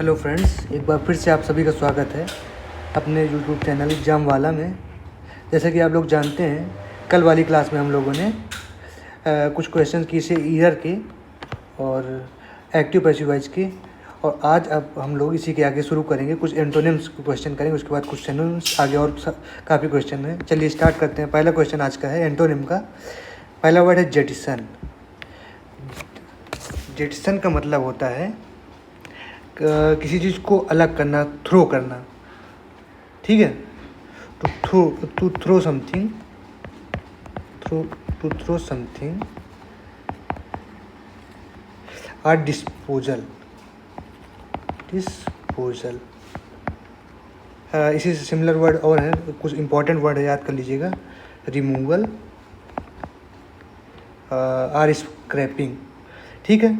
Hello friends, एक बार फिर से आप सभी का स्वागत है अपने यूट्यूब चैनल एग्जाम वाला में। जैसा कि आप लोग जानते हैं, कल वाली क्लास में हम लोगों ने कुछ क्वेश्चन किए से ईयर के और एक्टिव पैसिव वॉइस के, और आज अब हम लोग इसी के आगे शुरू करेंगे। कुछ एंटोनिम्स के क्वेश्चन करेंगे, उसके बाद कुछ सिनोनिम्स आगे और काफ़ी क्वेश्चन हैं। चलिए स्टार्ट करते हैं। पहला क्वेश्चन आज का है एंटोनिम का। पहला वर्ड है जेटिसन। जेटिसन का मतलब होता है किसी चीज़ को अलग करना, थ्रो करना। ठीक है, to throw something, to throw something और डिस्पोजल। इसी से सिमिलर वर्ड और है, कुछ इंपॉर्टेंट वर्ड है, याद कर लीजिएगा। रिमूवल और स्क्रैपिंग। ठीक है,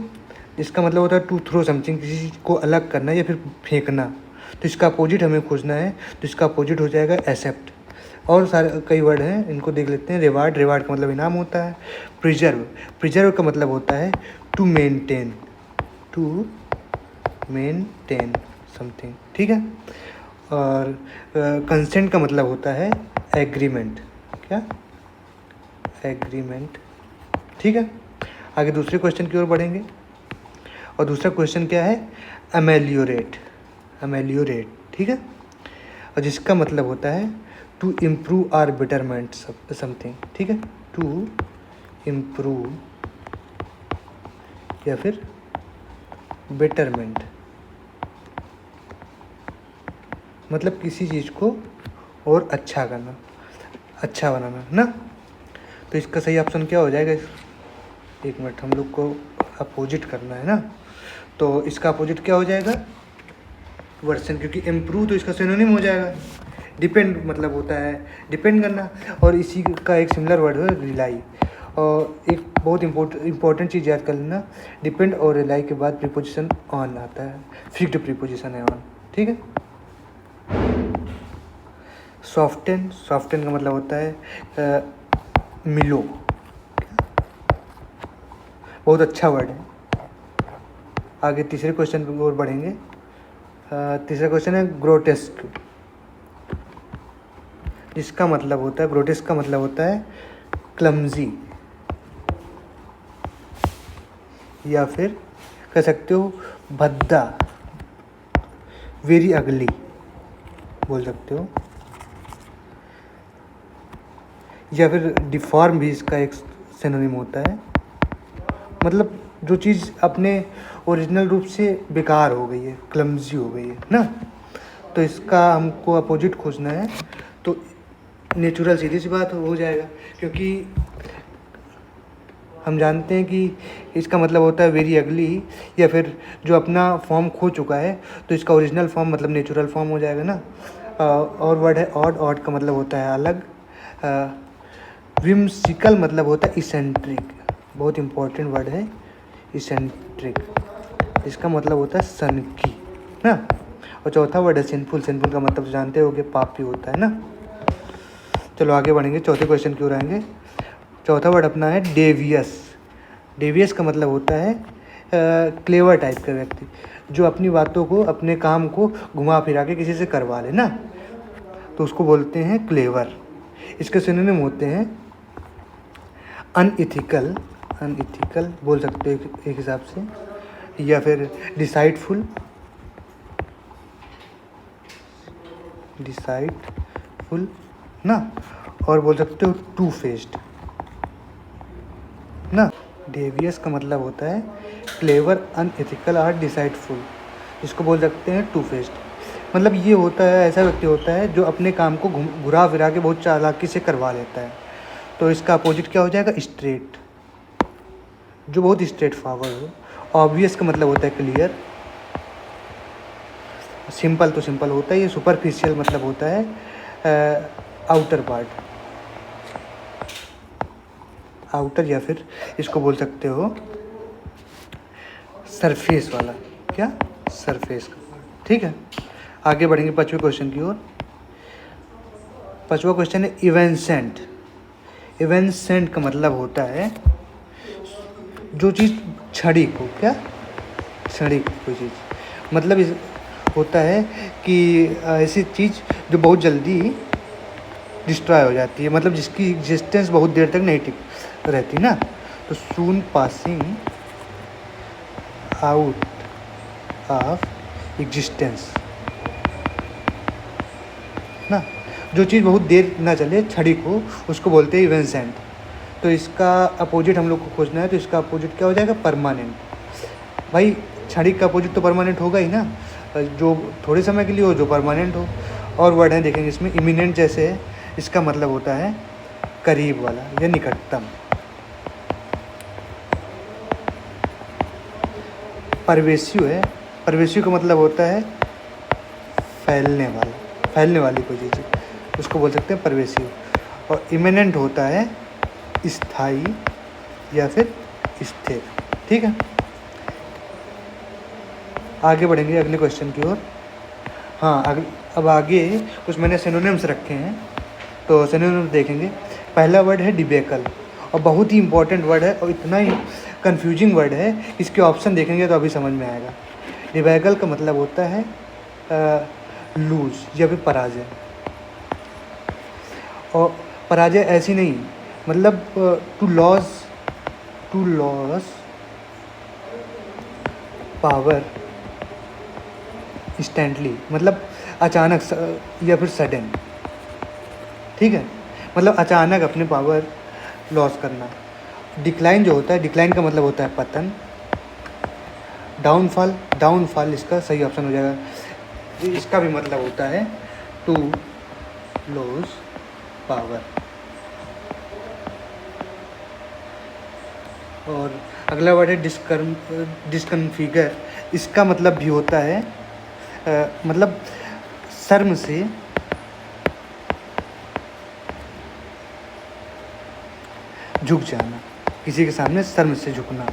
इसका मतलब होता है टू थ्रो समथिंग, किसी चीज़ को अलग करना या फिर फेंकना। तो इसका अपोजिट हमें खोजना है, तो इसका अपोजिट हो जाएगा एक्सेप्ट। और सारे कई वर्ड हैं, इनको देख लेते हैं। रिवार्ड, रिवार्ड का मतलब इनाम होता है। प्रिजर्व, प्रिजर्व का मतलब होता है टू मेंटेन, समथिंग। ठीक है, और कंसेंट का मतलब होता है एग्रीमेंट। क्या? एग्रीमेंट। ठीक है, आगे दूसरे क्वेश्चन की ओर बढ़ेंगे। और दूसरा क्वेश्चन क्या है? अमेलियोरेट। ठीक है, और जिसका मतलब होता है to improve or betterment something. ठीक है, टू इम्प्रूव या फिर बेटरमेंट, मतलब किसी चीज़ को और अच्छा करना, अच्छा बनाना ना। तो इसका सही ऑप्शन क्या हो जाएगा? एक मिनट, हम लोग को अपोजिट करना है ना, तो इसका अपोजिट क्या हो जाएगा? वर्सन, क्योंकि इम्प्रूव तो इसका सिनोनिम हो जाएगा। डिपेंड मतलब होता है डिपेंड करना, और इसी का एक सिमिलर वर्ड है रिलाई। और एक बहुत इम्पोर्टेंट चीज़ याद कर लेना, डिपेंड और रिलाई के बाद प्रीपोजिशन ऑन आता है, फिक्स्ड प्रीपोजिशन है ऑन। ठीक है, सॉफ्टन का मतलब होता है मिलो, बहुत अच्छा वर्ड है। आगे तीसरे क्वेश्चन की ओर बढ़ेंगे। तीसरा क्वेश्चन है ग्रोटेस्क, जिसका मतलब होता है, ग्रोटेस्क का मतलब होता है क्लमजी, या फिर कह सकते हो भद्दा, वेरी अगली बोल सकते हो, या फिर डिफॉर्म भी इसका एक सिनोनिम होता है। मतलब जो चीज़ अपने ओरिजिनल रूप से बेकार हो गई है, क्लमजी हो गई है ना, तो इसका हमको अपोजिट खोजना है। तो नेचुरल सीधी सी बात हो जाएगा, क्योंकि हम जानते हैं कि इसका मतलब होता है वेरी अगली, या फिर जो अपना फॉर्म खो चुका है, तो इसका ओरिजिनल फॉर्म मतलब नेचुरल फॉर्म हो जाएगा ना। और वर्ड है ऑड, ऑड का मतलब होता है अलग। विम्सिकल मतलब होता है इसेंट्रिक, बहुत इंपॉर्टेंट वर्ड है इसेंट्रिक, इसका मतलब होता है सनकी ना। और चौथा वर्ड है सिंफुल, सिंफुल का मतलब जानते होगे पापी होता है ना। चलो आगे बढ़ेंगे, चौथे क्वेश्चन की ओर आएंगे। चौथा वर्ड अपना है डेवियस। डेवियस का मतलब होता है क्लेवर टाइप का व्यक्ति, जो अपनी बातों को, अपने काम को घुमा फिरा के किसी से करवा ले ना, तो उसको बोलते हैं क्लेवर। इसके सिनोनिम होते हैं अनइथिकल बोल सकते हो एक हिसाब से, या फिर डिसाइडफुल ना, और बोल सकते हो टू फेस्ड ना। डेवियस का मतलब होता है क्लेवर, अनएथिकल और डिसाइडफुल, जिसको बोल सकते हैं टू फेस्ड। मतलब ये होता है, ऐसा व्यक्ति होता है जो अपने काम को घुरा फिरा के बहुत चालाकी से करवा लेता है। तो इसका अपोजिट क्या हो जाएगा? स्ट्रेट, जो बहुत स्ट्रेट फॉरवर्ड हो। ऑब्वियस का मतलब होता है क्लियर। सिंपल तो सिंपल होता है, ये सुपरफिशियल मतलब होता है आउटर पार्ट, आउटर, या फिर इसको बोल सकते हो सरफेस वाला। क्या? सरफेस का। ठीक है, आगे बढ़ेंगे पांचवें क्वेश्चन की ओर। पांचवा क्वेश्चन है इवेंसेंट। इवेंसेंट का मतलब होता है जो चीज़ क्षणिक हो। क्या? क्षणिक कोई चीज़, मतलब इस होता है कि ऐसी चीज़ जो बहुत जल्दी डिस्ट्रॉय हो जाती है, मतलब जिसकी एग्जिस्टेंस बहुत देर तक नहीं टिक रहती ना, तो सून पासिंग आउट ऑफ एग्जिस्टेंस ना, जो चीज़ बहुत देर ना चले छड़ी को, उसको बोलते हैं इवेंसेंट। तो इसका अपोजिट हम लोग को खोजना है, तो इसका अपोजिट क्या हो जाएगा? परमानेंट। भाई छड़ी का अपोजिट तो परमानेंट होगा ही ना, जो थोड़े समय के लिए हो, जो परमानेंट हो। और वर्ड है देखेंगे इसमें, इमिनेंट जैसे है, इसका मतलब होता है करीब वाला या निकटतम। परवेसिव है, परवेसिव का मतलब होता है फैलने वाला, फैलने वाली कोई चीज़, उसको बोल सकते हैं परवेसिव। और इमिनेंट होता है स्थायी या फिर स्थिर। ठीक है, आगे बढ़ेंगे अगले क्वेश्चन की ओर। हाँ, अब आगे कुछ मैंने सिनोनिम्स रखे हैं, तो सिनोनिम्स देखेंगे। पहला वर्ड है डिबेकल, और बहुत ही इंपॉर्टेंट वर्ड है और इतना ही कंफ्यूजिंग वर्ड है, इसके ऑप्शन देखेंगे तो अभी समझ में आएगा। डिबेकल का मतलब होता है लूज या फिर पराजय। और पराजय ऐसी नहीं, मतलब टू लॉस पावर इंस्टेंटली, मतलब अचानक या फिर सडन। ठीक है, मतलब अचानक अपने पावर लॉस करना। डिक्लाइन जो होता है, डिक्लाइन का मतलब होता है पतन। डाउनफॉल इसका सही ऑप्शन हो जाएगा। इसका भी मतलब होता है टू लॉस पावर। और अगला वर्ड है डिस्कन्फिगर। इसका मतलब भी होता है मतलब शर्म से झुक जाना, किसी के सामने शर्म से झुकना,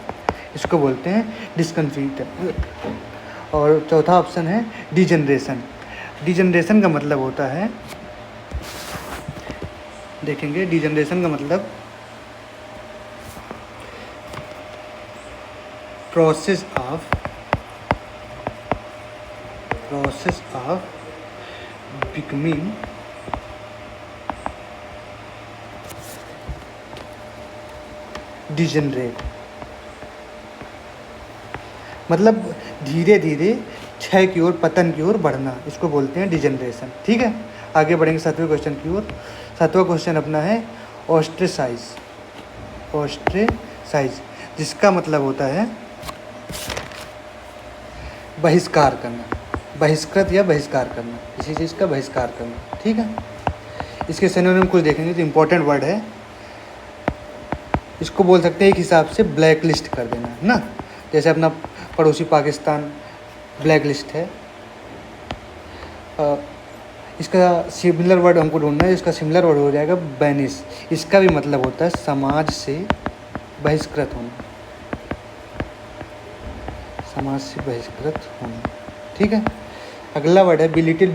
इसको बोलते हैं डिस्कन्फिगर। और चौथा ऑप्शन है डिजनरेशन। डिजनरेशन का मतलब होता है, देखेंगे डिजनरेशन का मतलब प्रोसेस ऑफ बिकमिंग डिजनरेट, मतलब धीरे धीरे क्षय की ओर, पतन की ओर बढ़ना, इसको बोलते हैं डिजनरेशन। ठीक है, आगे बढ़ेंगे 7वें क्वेश्चन की ओर। 7वां क्वेश्चन अपना है ऑस्ट्रेसाइज, जिसका मतलब होता है बहिष्कार करना, बहिष्कृत या बहिष्कार करना, किसी चीज़ का बहिष्कार करना। ठीक है, इसके सिनोनिम कुछ देखेंगे तो इम्पोर्टेंट वर्ड है, इसको बोल सकते हैं एक हिसाब से ब्लैक लिस्ट कर देना, है ना। जैसे अपना पड़ोसी पाकिस्तान ब्लैक लिस्ट है, इसका सिमिलर वर्ड हमको ढूंढना है, इसका सिमिलर वर्ड हो जाएगा बैनिश। इसका भी मतलब होता है समाज से बहिष्कृत होना, समाज से बहिष्कृत होना। ठीक है, अगला वर्ड है बिलिटिल।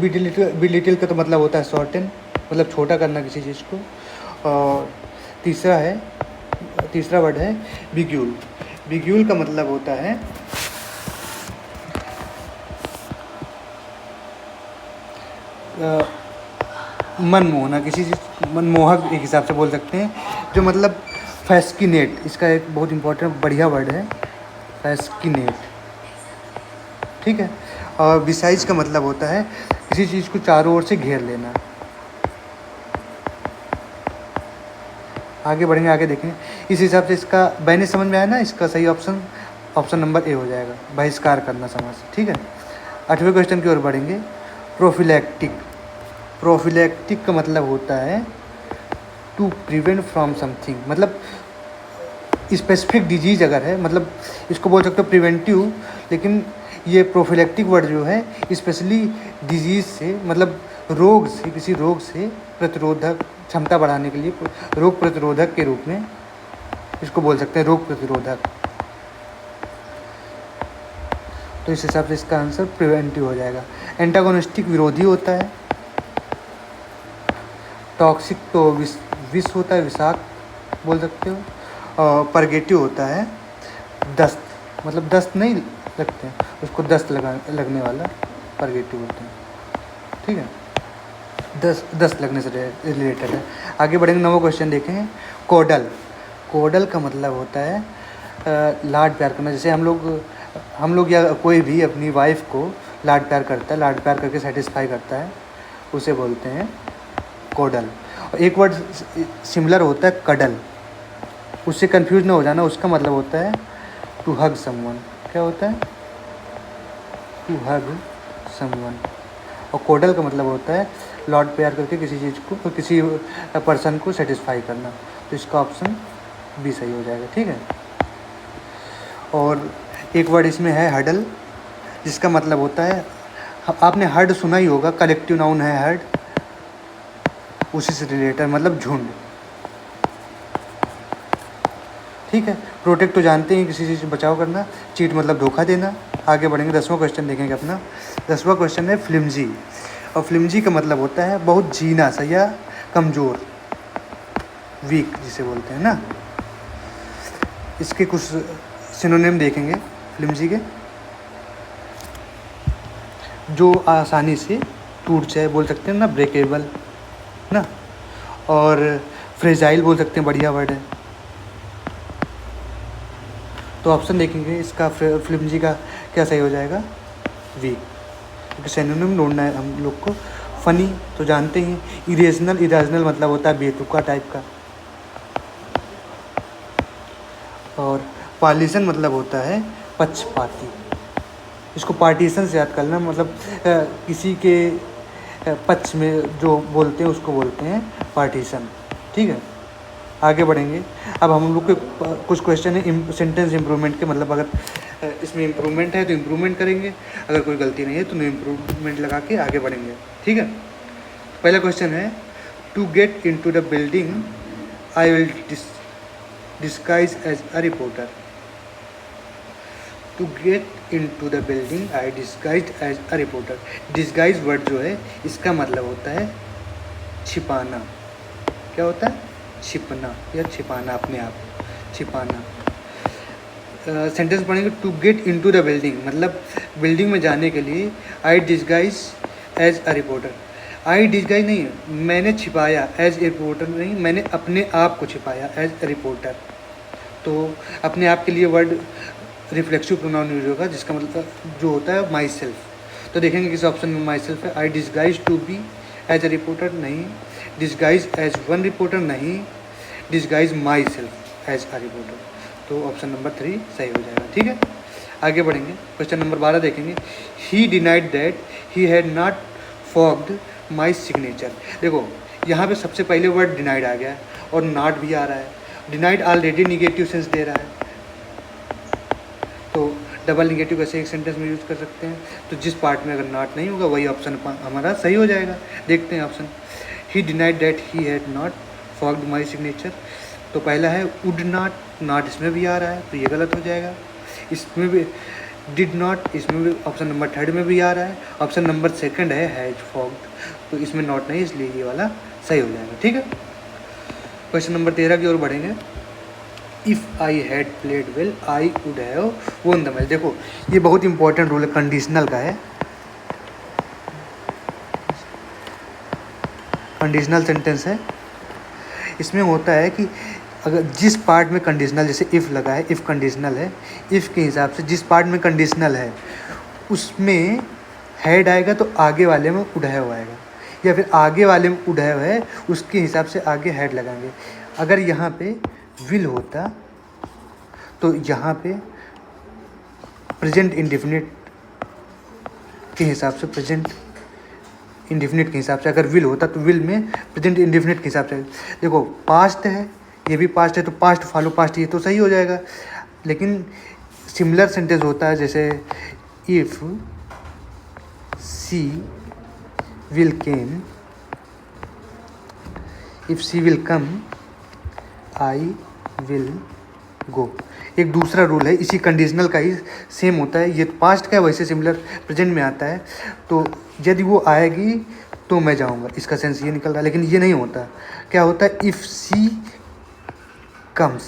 बिलिटिल का तो मतलब होता है शॉर्टन, मतलब छोटा करना किसी चीज़ को। और तीसरा वर्ड है बिग्यूल। बिग्यूल का मतलब होता है मनमोहना, किसी चीज़ मनमोहक एक हिसाब से बोल सकते हैं, जो मतलब फैस्किनेट, इसका एक बहुत इंपॉर्टेंट बढ़िया वर्ड है फैस्किनेट। ठीक है, और बिसाइज का मतलब होता है किसी चीज़ को चारों ओर से घेर लेना। आगे बढ़ेंगे, आगे देखें। इस हिसाब से इसका बैनिश समझ में आया ना, इसका सही ऑप्शन नंबर ए हो जाएगा, बहिष्कार करना समाज से। ठीक है, 8वें क्वेश्चन की ओर बढ़ेंगे। प्रोफिलैक्टिक का मतलब होता है टू प्रिवेंट फ्रॉम समथिंग, मतलब स्पेसिफिक डिजीज अगर है, मतलब इसको बोल सकते हो प्रिवेंटिव, लेकिन ये प्रोफिलैक्टिक वर्ड जो है स्पेशली डिजीज से, मतलब रोग से, किसी रोग से प्रतिरोधक क्षमता बढ़ाने के लिए, रोग प्रतिरोधक के रूप में इसको बोल सकते हैं, रोग प्रतिरोधक। तो इस हिसाब से इसका आंसर प्रिवेंटिव हो जाएगा। एंटागोनिस्टिक विरोधी होता है। टॉक्सिक तो विष होता है, विषाक्त बोल सकते हो। और परगेटिव होता है दस्त, मतलब दस्त नहीं लगते हैं उसको, दस्त लगने वाला। परगेटिव होते हैं, ठीक है। 10 लगने से रिलेटेड है। आगे बढ़ेंगे, नवा क्वेश्चन देखेंगे। कोडल, कोडल का मतलब होता है लाड प्यार करना। जैसे हम लोग या कोई भी अपनी वाइफ को लाड प्यार करता है, लाड प्यार करके सेटिस्फाई करता है, उसे बोलते हैं कोडल। एक वर्ड सिमिलर होता है कडल, उससे कंफ्यूज ना हो जाना, उसका मतलब होता है टू हग समवन। क्या होता है? To hug someone. और कोडल का मतलब होता है लॉर्ड प्यार करके किसी चीज़ को, किसी पर्सन को सेटिस्फाई करना। तो इसका ऑप्शन बी सही हो जाएगा, ठीक है। और एक वर्ड इसमें है हडल, जिसका मतलब होता है, आपने हर्ड सुना ही होगा, कलेक्टिव नाउन है हर्ड, उसी से रिलेटेड, मतलब झुंड, ठीक है। प्रोटेक्ट तो जानते हैं, किसी चीज़ से बचाव करना। चीट मतलब धोखा देना। आगे बढ़ेंगे, 10वां क्वेश्चन देखेंगे अपना। 10वां क्वेश्चन है फ्लिमजी। और फ्लिमजी का मतलब होता है बहुत जीना सा या कमज़ोर, वीक जिसे बोलते हैं ना। इसके कुछ सिनोनिम देखेंगे फ्लिमजी के, जो आसानी से टूट जाए, बोल सकते हैं ना, ब्रेकेबल ना। और फ्रेजाइल बोल सकते हैं, बढ़िया वर्ड है। तो ऑप्शन देखेंगे इसका फ्लिमजी का क्या सही हो जाएगा? वीक, क्योंकि सिनोनिम ढूंढना है हम लोग को। फनी तो जानते ही, इरेशनल, इरेशनल मतलब होता है बेतुका टाइप का। और पार्टीशन मतलब होता है पक्षपाती। इसको पार्टीशन से याद करना, मतलब किसी के पक्ष में जो बोलते हैं उसको बोलते हैं पार्टीशन, ठीक है। आगे बढ़ेंगे, अब हम लोग के कुछ क्वेश्चन है सेंटेंस इम्प्रूवमेंट के, मतलब अगर इसमें इम्प्रूवमेंट है तो इम्प्रूवमेंट करेंगे, अगर कोई गलती नहीं है तो नो इम्प्रूवमेंट लगा के आगे बढ़ेंगे, ठीक है। पहला क्वेश्चन है, to get in to the building I will disguise as a reporter. To get in to the building I disguise as a reporter. Disguise word जो है इसका मतलब होता है छिपाना। क्या होता है? छिपना या छिपाना, अपने आप छिपाना। सेंटेंस पढ़ेंगे, to get in to the building मतलब बिल्डिंग में जाने के लिए I disguise as a reporter. I disguise नहीं है, मैंने छिपाया, एज ए रिपोर्टर नहीं, मैंने अपने आप को छिपाया एज ए रिपोर्टर। तो अपने आप के लिए वर्ड रिफ्लेक्सिव प्रोनाउन यूज होगा, जिसका मतलब जो होता है माई सेल्फ। तो देखेंगे किस ऑप्शन में माई सेल्फ है। I disguise to be as a reporter नहीं, डिस्गाइज एज वन रिपोर्टर नहीं, disguise myself as a reporter. तो ऑप्शन नंबर 3 सही हो जाएगा, ठीक है। आगे बढ़ेंगे, क्वेश्चन नंबर 12 देखेंगे। ही denied that he had not forged my signature. देखो यहाँ पे सबसे पहले वर्ड डिनाइड आ गया है और नॉट भी आ रहा है। डिनाइड ऑलरेडी निगेटिव सेंस दे रहा है, तो डबल निगेटिव कैसे एक सेंटेंस में यूज़ कर सकते हैं। तो जिस पार्ट में अगर नॉट नहीं होगा वही ऑप्शन हमारा सही हो जाएगा। देखते हैं option. He denied that he had not forged my signature. तो पहला है वुड नॉट, नॉट इसमें भी आ रहा है तो ये गलत हो जाएगा। इसमें भी डिड नॉट, इसमें भी ऑप्शन नंबर 3 में भी आ रहा है। ऑप्शन नंबर 2 है हैज फॉग्ड, तो इसमें नॉट नहीं, इसलिए ये वाला सही हो जाएगा, ठीक है। क्वेश्चन नंबर 13 की ओर बढ़ेंगे। If I had played well I would have won the match. देखो ये बहुत इंपॉर्टेंट रूल है, कंडीशनल का है। कंडीशनल सेंटेंस है। इसमें होता है कि अगर जिस पार्ट में कंडीशनल, जैसे इफ़ लगा है, इफ़ कंडीशनल है, इफ़ के हिसाब से जिस पार्ट में कंडीशनल है उसमें हैड आएगा तो आगे वाले में वुड हैव आएगा, या फिर आगे वाले में वुड हैव है उसके हिसाब से आगे हैड लगाएंगे। अगर यहाँ पे विल होता तो यहाँ पे प्रेजेंट इंडेफिनिट के हिसाब से, प्रेजेंट इंडेफिनिट के हिसाब से अगर विल होता तो विल में प्रेजेंट इंडेफिनिट के हिसाब से। देखो पास्ट है, ये भी पास्ट है तो पास्ट फॉलो पास्ट, ये तो सही हो जाएगा। लेकिन सिमिलर सेंटेंस होता है, जैसे if she will came, if she will come I will go. एक दूसरा रूल है इसी कंडीशनल का ही, सेम होता है, ये पास्ट का है वैसे सिमिलर प्रेजेंट में आता है। तो यदि वो आएगी तो मैं जाऊंगा, इसका सेंस ये निकल रहा है। लेकिन ये नहीं होता, क्या होता है इफ़ सी कम्स,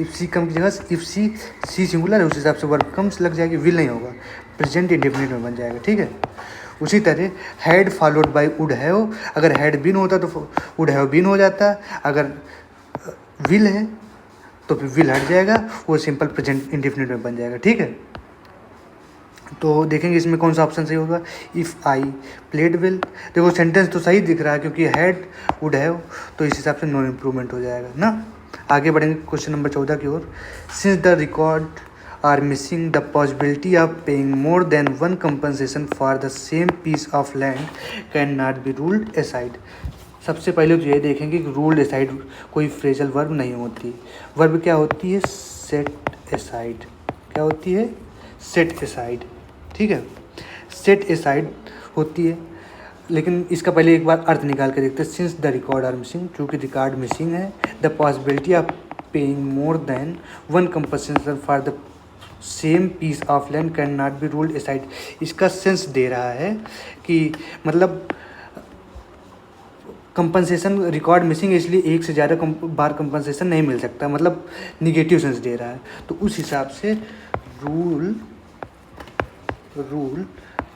इफ़ सी कम की जगह इफ़ सी सिंगुलर है उस हिसाब से वर्ब कम्स लग जाएगी, विल नहीं होगा। प्रेजेंट इंडेफिनिट में बन जाएगा, ठीक है। उसी तरह had followed by would have, अगर हैड बीन होता तो वुड हैव बीन हो जाता, अगर विल है तो फिर विल हट जाएगा, वो सिंपल प्रेजेंट इंडेफिनिट में बन जाएगा, ठीक है। तो देखेंगे इसमें कौन सा ऑप्शन सही होगा। इफ़ आई प्लेड विल, देखो सेंटेंस तो सही दिख रहा है क्योंकि हैड वुड हैव, तो इस हिसाब से नो इम्प्रूवमेंट हो जाएगा ना। आगे बढ़ेंगे क्वेश्चन नंबर 14 की ओर। Since the record are missing the possibility of paying more than one compensation for the same piece of land can not be ruled aside. सबसे पहले तो ये देखेंगे कि रूल्ड असाइड कोई फ्रेजल वर्ब नहीं होती। वर्ब क्या होती है, सेट असाइड। क्या होती है, सेट असाइड, ठीक है। सेट असाइड होती है, लेकिन इसका पहले एक बार अर्थ निकाल के देखते हैं। Since the record are missing, चूँकि रिकॉर्ड मिसिंग है, the possibility of paying more than one compensation for the same piece of land can not be ruled aside. इसका सेंस दे रहा है कि मतलब कंपनसेशन रिकॉर्ड मिसिंग है, इसलिए एक से ज़्यादा बार कंपनसेशन नहीं मिल सकता, मतलब निगेटिव सेंस दे रहा है। तो उस हिसाब से रूल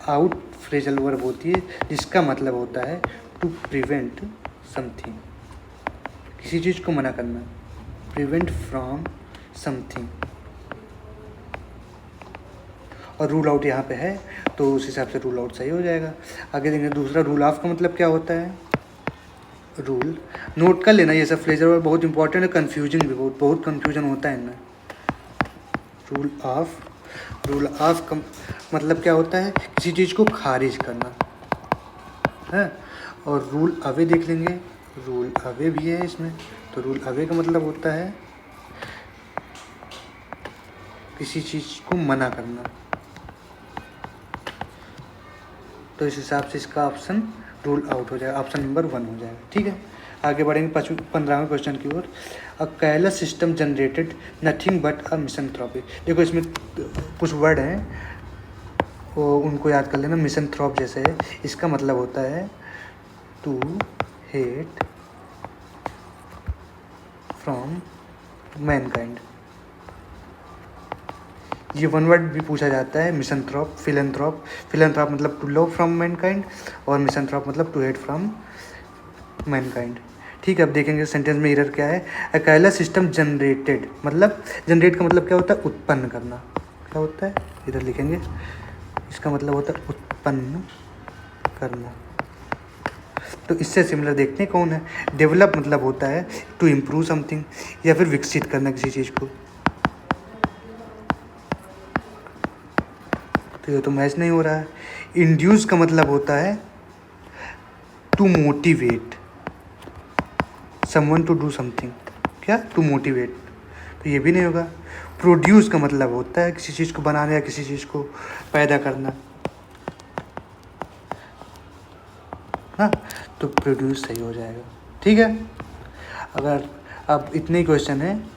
आउट फ्रेजल वर्ब होती है, जिसका मतलब होता है टू प्रिवेंट समथिंग, किसी चीज़ को मना करना, प्रिवेंट फ्रॉम समथिंग। और रूल आउट यहाँ पे है, तो उस हिसाब से रूल आउट सही हो जाएगा। आगे देखेंगे दूसरा, रूल ऑफ का मतलब क्या होता है। रूल नोट कर लेना, ये सब फ्रेजल वर्ब बहुत इंपॉर्टेंट है, कन्फ्यूजन भी बहुत कन्फ्यूजन होता है इनमें। रूल ऑफ का मतलब क्या होता है, किसी चीज़ को खारिज करना है। और रूल अवे देख लेंगे, रूल अवे भी है इसमें। तो रूल अवे का मतलब होता है किसी चीज़ को मना करना। तो इस हिसाब से इसका ऑप्शन रूल आउट हो जाएगा, ऑप्शन नंबर 1 हो जाएगा, ठीक है। आगे बढ़ेंगे 15वें क्वेश्चन की ओर। अ कैरलेस सिस्टम जनरेटेड नथिंग बट अ मिसनथ्रॉपी। देखो इसमें कुछ वर्ड हैं, वो उनको याद कर लेना। मिसनथ्रॉप जैसे है, इसका मतलब होता है टू हेट फ्रॉम मैनकाइंड। ये वन वर्ड भी पूछा जाता है, मिसनथ्रॉप, फिलैंथ्रॉप। फिलैंथ्रॉप मतलब टू लव फ्रॉम मैनकाइंड, और मिसनथ्रॉप मतलब टू हेट फ्रॉम मैनकाइंड, ठीक है। अब देखेंगे सेंटेंस में एरर क्या है। अ कैरलेस सिस्टम जनरेटेड, मतलब जनरेट का मतलब क्या होता है, उत्पन्न करना। क्या होता है, इधर लिखेंगे, इसका मतलब होता है उत्पन्न करना। तो इससे सिमिलर देखते हैं कौन है। डेवलप मतलब होता है टू इम्प्रूव समथिंग, या फिर विकसित करना किसी चीज़ को। तो ये तो मैच नहीं हो रहा है। इंड्यूस का मतलब होता है to motivate someone to do something. क्या, टू मोटिवेट, तो ये भी नहीं होगा। प्रोड्यूस का मतलब होता है किसी चीज़ को बनाना या किसी चीज़ को पैदा करना, हाँ, तो प्रोड्यूस सही हो जाएगा, ठीक है। अगर अब इतने ही क्वेश्चन हैं।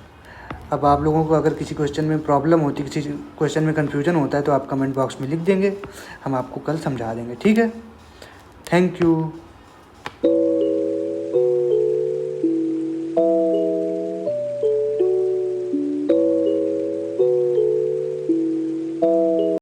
अब आप लोगों को अगर किसी क्वेश्चन में प्रॉब्लम होती है, किसी क्वेश्चन में कन्फ्यूजन होता है, तो आप कमेंट बॉक्स में लिख देंगे, हम आपको कल समझा देंगे, ठीक है। Thank you.